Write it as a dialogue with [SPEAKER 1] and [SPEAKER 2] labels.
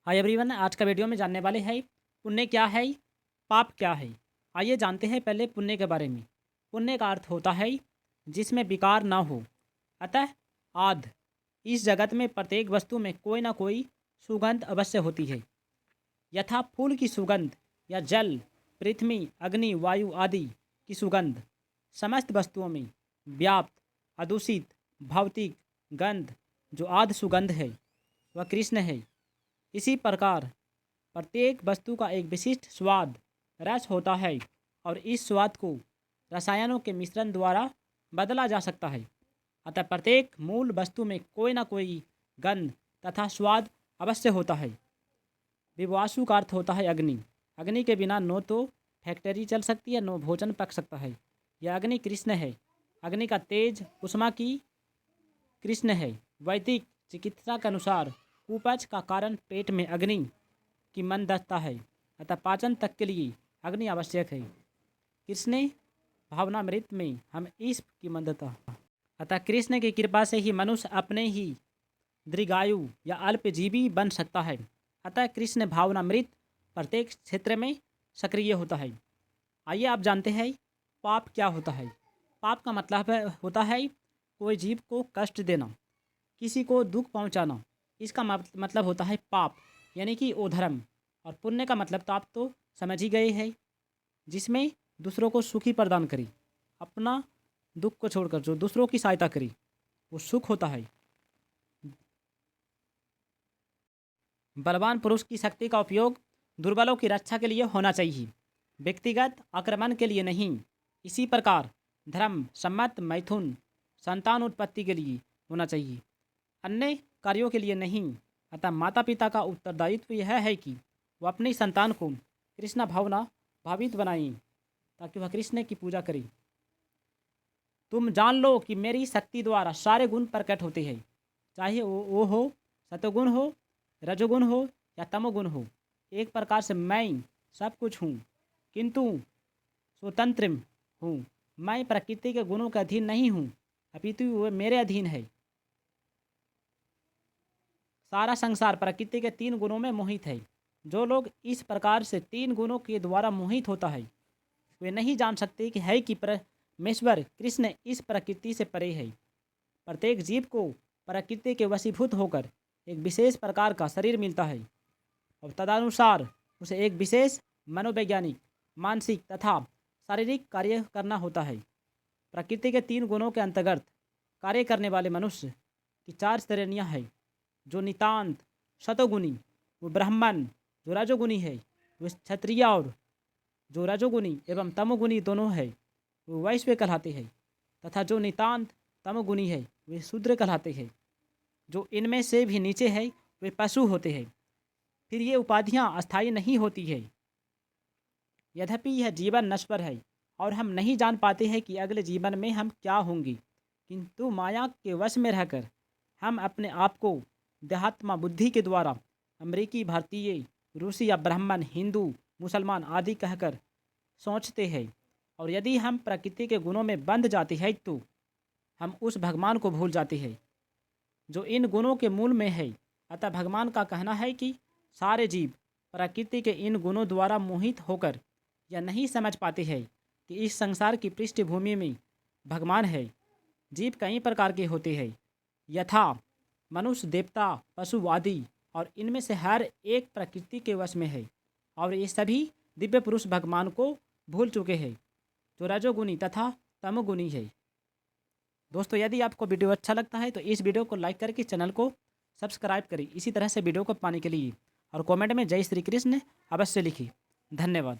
[SPEAKER 1] Hi everyone, आज का video में जानने वाले हैं पुण्य क्या है, पाप क्या है। आइए जानते हैं पहले पुण्य के बारे में। पुण्य का अर्थ होता है जिसमें विकार ना हो। अतः आद इस जगत में प्रत्येक वस्तु में कोई ना कोई सुगंध अवश्य होती है। यथा फूल की सुगंध या जल, पृथ्वी, अग्नि, वायु आदि की सुगंध समस्त वस्तुओं में व्याप्त अदूषित भौतिक गंध जो आद सुगंध है वह कृष्ण है। इसी प्रकार प्रत्येक वस्तु का एक विशिष्ट स्वाद रस होता है और इस स्वाद को रसायनों के मिश्रण द्वारा बदला जा सकता है। अतः प्रत्येक मूल वस्तु में कोई ना कोई गंध तथा स्वाद अवश्य होता है। विवासु का अर्थ होता है अग्नि। अग्नि के बिना न तो फैक्ट्री चल सकती है, न भोजन पक सकता है। यह अग्नि कृष्ण है। अग्नि का तेज उष्मा की कृष्ण है। वैदिक चिकित्सा के अनुसार कुपच का कारण पेट में अग्नि की मंदता है। अतः पाचन तक के लिए अग्नि आवश्यक है। कृष्ण भावनामृत में हम इस की मंदता। अतः कृष्ण की कृपा से ही मनुष्य अपने ही दीर्घायु या अल्पजीवी बन सकता है। अतः कृष्ण भावनामृत प्रत्येक क्षेत्र में सक्रिय होता है। आइए आप जानते हैं पाप क्या होता है। पाप का मतलब होता है कोई जीव को कष्ट देना, किसी को दुख पहुंचाना। इसका मतलब होता है पाप, यानी कि अधर्म। और पुण्य का मतलब तो आप तो समझ ही गए हैं, जिसमें दूसरों को सुखी प्रदान करी, अपना दुख को छोड़कर जो दूसरों की सहायता करी वो सुख होता है। बलवान पुरुष की शक्ति का उपयोग दुर्बलों की रक्षा के लिए होना चाहिए, व्यक्तिगत आक्रमण के लिए नहीं। इसी प्रकार धर्म सम्मत मैथुन संतान उत्पत्ति के लिए होना चाहिए, अन्य कार्यों के लिए नहीं। अतः माता पिता का उत्तरदायित्व यह है कि वह अपनी संतान को कृष्ण भावना भावित बनाएं ताकि वह कृष्ण की पूजा करें। तुम जान लो कि मेरी शक्ति द्वारा सारे गुण प्रकट होते हैं, चाहे वो हो सतोगुण हो, रजोगुण हो या तमोगुण हो। एक प्रकार से मैं सब कुछ हूँ, किंतु स्वतंत्र हूँ। मैं प्रकृति के गुणों के अधीन नहीं हूँ, अपितु वह मेरे अधीन है। सारा संसार प्रकृति के 3 गुणों में मोहित है। जो लोग इस प्रकार से 3 गुणों के द्वारा मोहित होता है वे नहीं जान सकते कि है कि परमेश्वर कृष्ण इस प्रकृति से परे है। प्रत्येक जीव को प्रकृति के वशीभूत होकर एक विशेष प्रकार का शरीर मिलता है और तदनुसार उसे एक विशेष मनोवैज्ञानिक, मानसिक तथा शारीरिक कार्य करना होता है। प्रकृति के 3 गुणों के अंतर्गत कार्य करने वाले मनुष्य की 4 श्रेणियाँ हैं। जो नितांत शतोगुणी वो ब्राह्मण, जो रजोगुणी है वो क्षत्रिय, और जो रजोगुणी एवं तमोगुणी दोनों है वो वैश्य कहलाते हैं, तथा जो नितांत तमोगुणी है वे शूद्र कहलाते हैं। जो इनमें से भी नीचे है वे पशु होते हैं। फिर ये उपाधियाँ अस्थायी नहीं होती है। यद्यपि यह जीवन नश्वर है और हम नहीं जान पाते हैं कि अगले जीवन में हम क्या होंगे, किंतु माया के वश में रहकर हम अपने आप को देहात्मा बुद्धि के द्वारा अमेरिकी, भारतीय, रूसी या ब्राह्मण, हिंदू, मुसलमान आदि कहकर सोचते हैं। और यदि हम प्रकृति के गुणों में बंध जाते हैं तो हम उस भगवान को भूल जाते हैं जो इन गुणों के मूल में है। अतः भगवान का कहना है कि सारे जीव प्रकृति के इन गुणों द्वारा मोहित होकर यह नहीं समझ पाते हैं कि इस संसार की पृष्ठभूमि में भगवान है। जीव कई प्रकार के होते हैं, यथा मनुष्य, देवता, पशु आदि, और इनमें से हर एक प्रकृति के वश में है। और ये सभी दिव्य पुरुष भगवान को भूल चुके हैं जो रजोगुणी तथा तमोगुणी है। दोस्तों, यदि आपको वीडियो अच्छा लगता है तो इस वीडियो को लाइक करके चैनल को सब्सक्राइब करें। इसी तरह से वीडियो को पाने के लिए और कमेंट में जय श्री कृष्ण अवश्य लिखिए। धन्यवाद।